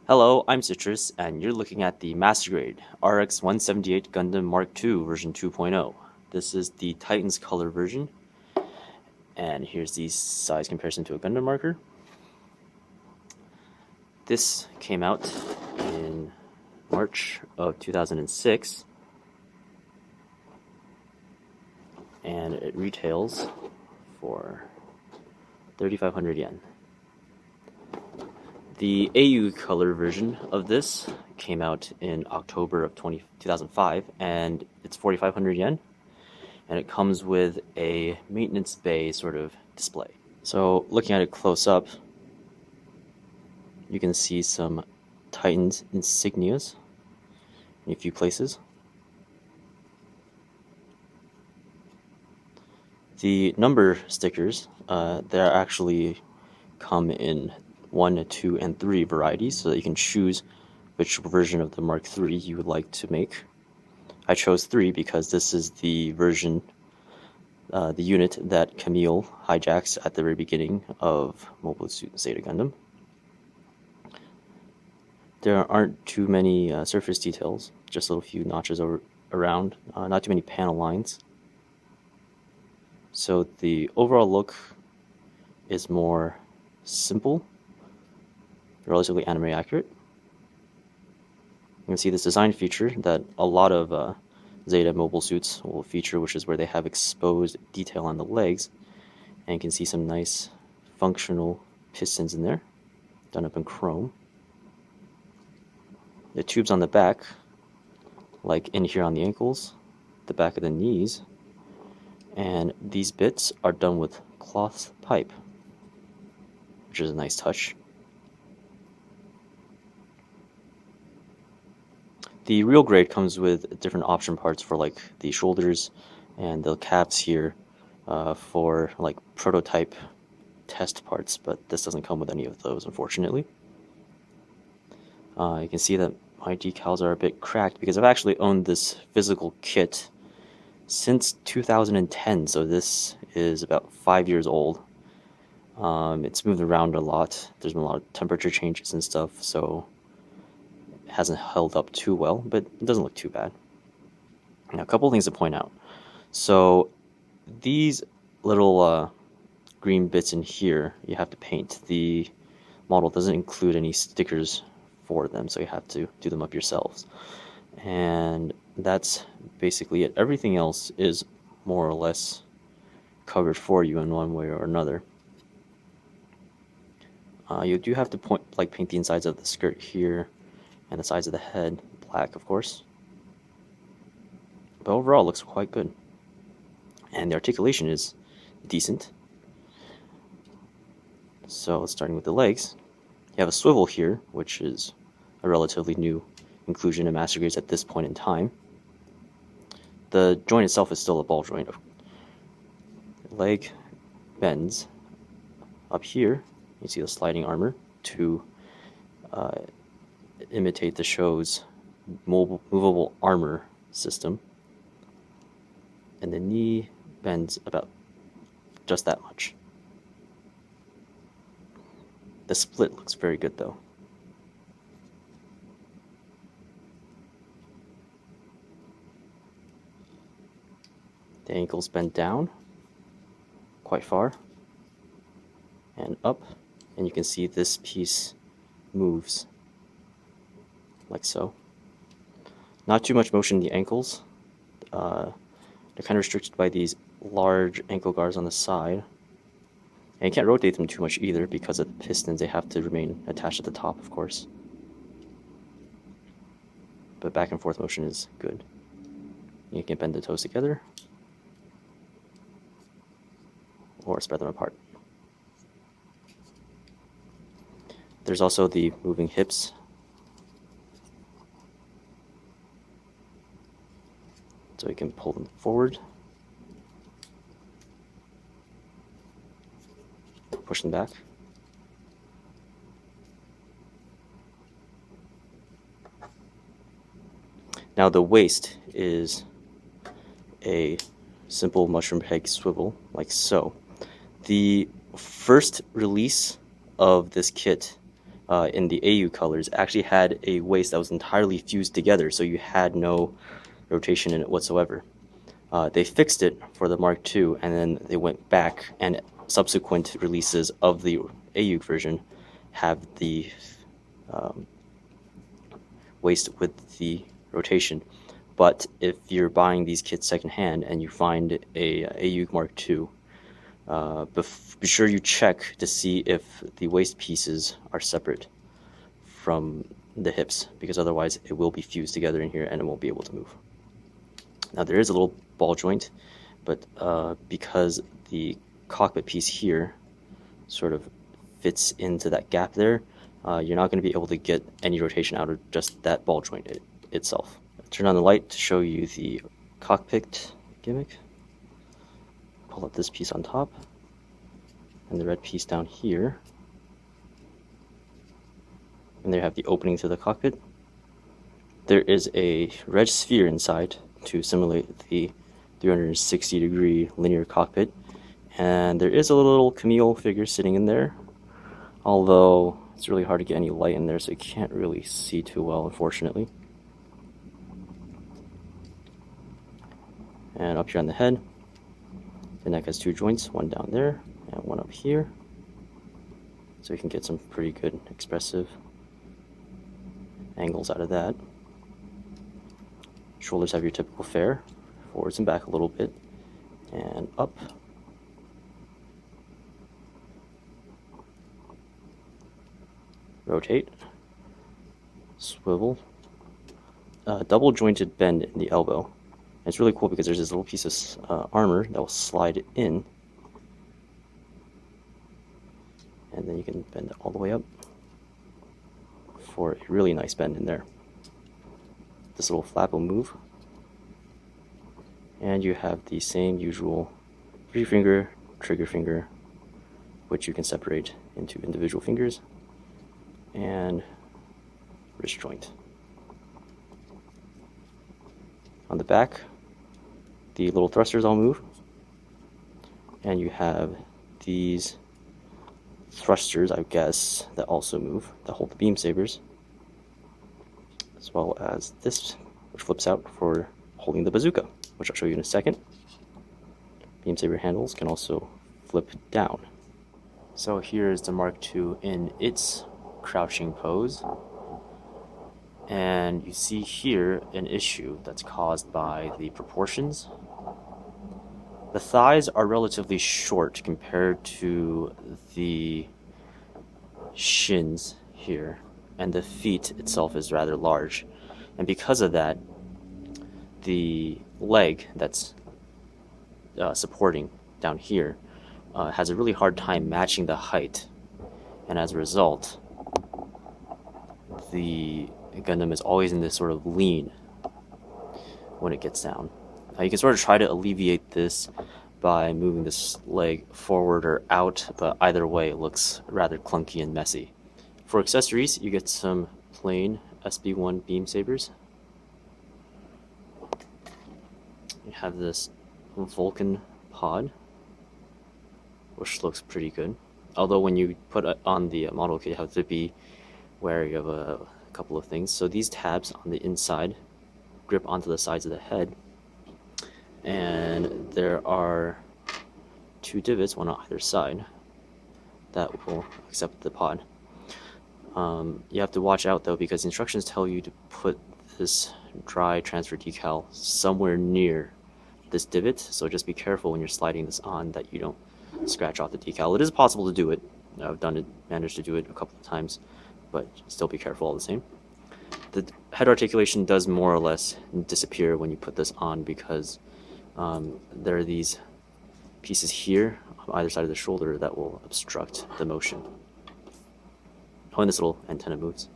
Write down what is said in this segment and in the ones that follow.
Hello, I'm Citrus, and you're looking at the Master Grade RX-178 Gundam Mark II version 2.0. This is the Titans color version, and here's the size comparison to a Gundam marker. This came out in March of 2006, and it retails for 3,500 yen. The AU color version of this came out in October of 2005, and it's 4,500 yen, and it comes with a maintenance bay sort of display. So looking at it close up, you can see some Titans insignias in a few places. The number stickers, they actually come in 1, 2, and 3 varieties, so that you can choose which version of the Mark III you would like to make. I chose 3 because this is the version, the unit that Camille hijacks at the very beginning of Mobile Suit Zeta Gundam. There aren't too many surface details, just a little few notches around, not too many panel lines. So the overall look is more simple, relatively anime accurate. You can see this design feature that a lot of Zeta mobile suits will feature, which is where they have exposed detail on the legs, and you can see some nice functional pistons in there, done up in chrome. The tubes on the back, like in here on the ankles, the back of the knees, and these bits are done with cloth pipe, which is a nice touch. The real grade comes with different option parts for like the shoulders and the caps here for like prototype test parts, but this doesn't come with any of those, unfortunately. You can see that my decals are a bit cracked because I've actually owned this physical kit since 2010, so this is about 5 years old. It's moved around a lot. There's been a lot of temperature changes and stuff, so it hasn't held up too well, but it doesn't look too bad. Now, a couple things to point out. So these little green bits in here, you have to paint. The model doesn't include any stickers for them, so you have to do them up yourselves. And that's basically it. Everything else is more or less covered for you in one way or another. You do have to paint the insides of the skirt here and the sides of the head black, of course. But overall, it looks quite good. And the articulation is decent. So starting with the legs, you have a swivel here, which is a relatively new inclusion in Master Grades at this point in time. The joint itself is still a ball joint. The leg bends up here. You see the sliding armor to imitate the show's movable armor system. And the knee bends about just that much. The split looks very good though. The ankles bend down quite far and up, and you can see this piece moves like so. Not too much motion in the ankles. They're kind of restricted by these large ankle guards on the side. And you can't rotate them too much either because of the pistons. They have to remain attached at the top, of course. But back and forth motion is good. You can bend the toes together or spread them apart. There's also the moving hips. So you can pull them forward, push them back. Now the waist is a simple mushroom peg swivel, like so. The first release of this kit in the AU colors actually had a waist that was entirely fused together, so you had no rotation in it whatsoever. They fixed it for the Mark II, and then they went back, and subsequent releases of the AU version have the waist with the rotation. But if you're buying these kits secondhand and you find a AU Mark II, be sure you check to see if the waist pieces are separate from the hips, because otherwise it will be fused together in here and it won't be able to move. Now there is a little ball joint, but because the cockpit piece here sort of fits into that gap there, you're not going to be able to get any rotation out of just that ball joint itself. Turn on the light to show you the cockpit gimmick. Pull up this piece on top and the red piece down here. And there you have the opening to the cockpit. There is a red sphere inside to simulate the 360-degree linear cockpit. And there is a little Camille figure sitting in there, although it's really hard to get any light in there, so you can't really see too well, unfortunately. And up here on the head, the neck has two joints, one down there and one up here. So you can get some pretty good expressive angles out of that. Shoulders have your typical fare, forwards and back a little bit, and up. Rotate, swivel, double jointed bend in the elbow. And it's really cool because there's this little piece of armor that will slide in, and then you can bend it all the way up for a really nice bend in there. This little flap will move, and you have the same usual 3-finger trigger finger, which you can separate into individual fingers, and wrist joint. On the back, the little thrusters all move, and you have these thrusters, I guess, that also move, that hold the beam sabers, as well as this, which flips out for holding the bazooka, which I'll show you in a second. Beam saber handles can also flip down. So here's the Mark II in its crouching pose, and you see here an issue that's caused by the proportions. The thighs are relatively short compared to the shins here, and the feet itself is rather large, and because of that, the leg that's supporting down here has a really hard time matching the height, and as a result, the Gundam is always in this sort of lean when it gets down. You can sort of try to alleviate this by moving this leg forward or out, but either way it looks rather clunky and messy. For accessories, you get some plain SB1 beam sabers. You have this Vulcan pod, which looks pretty good. Although when you put it on the model kit, you have to be wary of a couple of things. So these tabs on the inside grip onto the sides of the head, and there are two divots, one on either side, that will accept the pod. You have to watch out though, because instructions tell you to put this dry transfer decal somewhere near this divot, so just be careful when you're sliding this on that you don't scratch off the decal. It is possible to do it. I've managed to do it a couple of times, but still be careful all the same. The head articulation does more or less disappear when you put this on, because there are these pieces here on either side of the shoulder that will obstruct the motion. Oh, and this little antenna moves.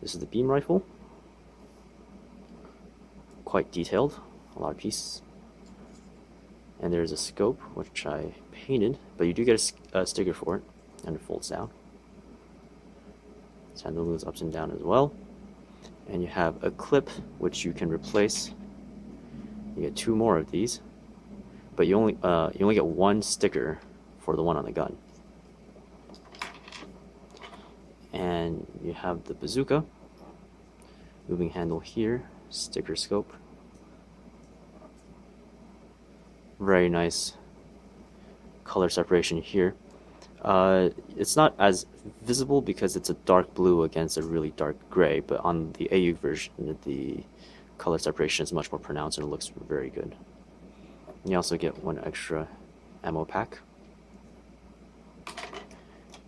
This is the beam rifle. Quite detailed, a lot of pieces. And there's a scope, which I painted, but you do get a sticker for it, and it folds down. This handle moves up and down as well. And you have a clip, which you can replace. You get two more of these, but you only get one sticker for the one on the gun. And you have the bazooka, moving handle here, sticker scope. Very nice color separation here. It's not as visible because it's a dark blue against a really dark gray, but on the AU version, the color separation is much more pronounced and it looks very good. You also get one extra ammo pack.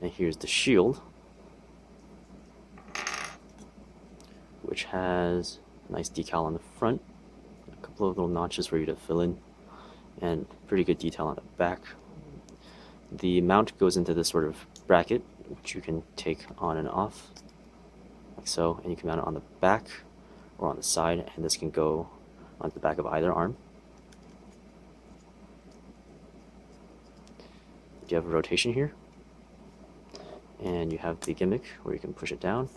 And here's the shield, which has a nice decal on the front, a couple of little notches for you to fill in, and pretty good detail on the back. The mount goes into this sort of bracket, which you can take on and off, like so, and you can mount it on the back or on the side, and this can go on the back of either arm. You have a rotation here, and you have the gimmick where you can push it down,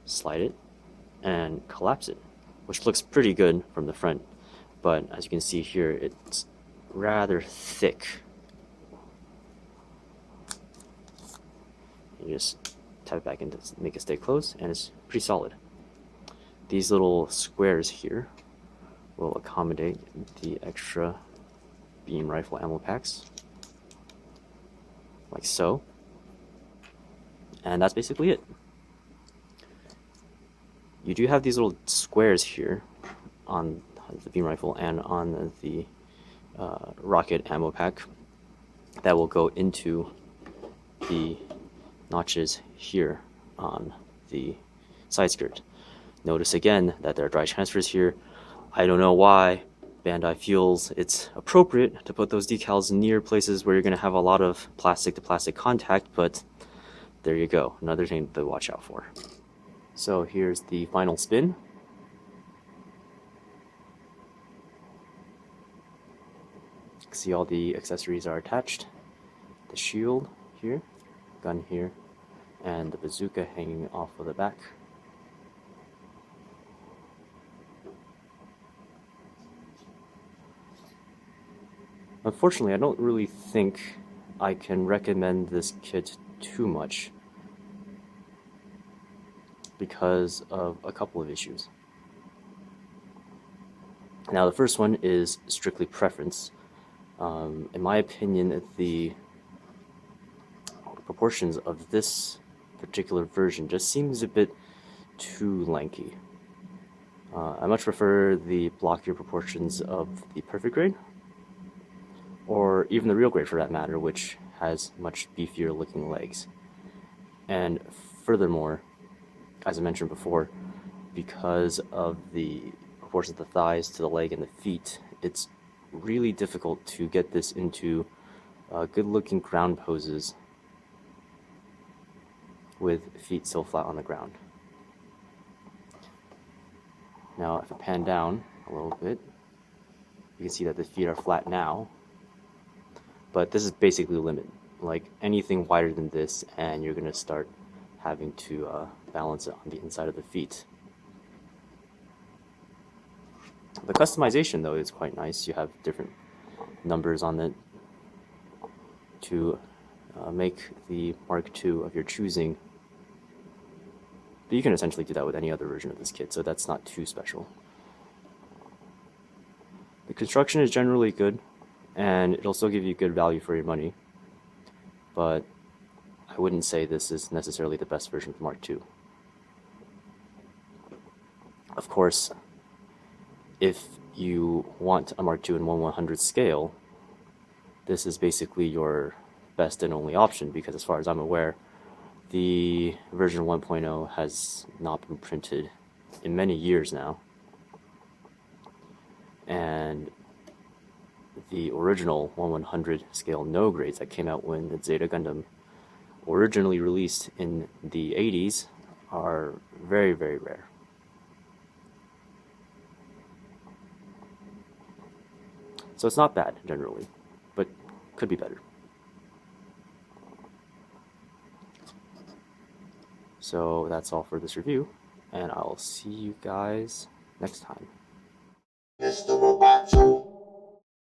slide it, and collapse it, which looks pretty good from the front, but as you can see here, it's rather thick. You just tap it back in to make it stay closed, and it's pretty solid. These little squares here will accommodate the extra beam rifle ammo packs, like so. And that's basically it. You do have these little squares here on the beam rifle and on the rocket ammo pack that will go into the notches here on the side skirt. Notice again that there are dry transfers here. I don't know why Bandai feels it's appropriate to put those decals near places where you're going to have a lot of plastic to plastic contact, but there you go, another thing to watch out for. So here's the final spin. See, all the accessories are attached. The shield here, gun here, and the bazooka hanging off of the back. Unfortunately, I don't really think I can recommend this kit too much because of a couple of issues. Now, the first one is strictly preference. In my opinion, the proportions of this particular version just seems a bit too lanky. I much prefer the blockier proportions of the perfect grade, or even the real grade for that matter, which has much beefier looking legs. And furthermore, as I mentioned before, because of the proportions of the thighs to the leg and the feet, it's really difficult to get this into good looking ground poses with feet still flat on the ground. Now if I pan down a little bit, you can see that the feet are flat now, but this is basically the limit. Like anything wider than this and you're going to start having to balance it on the inside of the feet. The customization though is quite nice. You have different numbers on it to make the Mark II of your choosing, but you can essentially do that with any other version of this kit, so that's not too special. The construction is generally good, and it'll still give you good value for your money, but I wouldn't say this is necessarily the best version of the Mark II. Of course, if you want a Mark II in 1/100 scale, this is basically your best and only option, because as far as I'm aware, the version 1.0 has not been printed in many years now, and the original 1/100 scale no grades that came out when the Zeta Gundam originally released in the 80s are very, very rare. So it's not bad generally, but could be better. So that's all for this review, and I'll see you guys next time.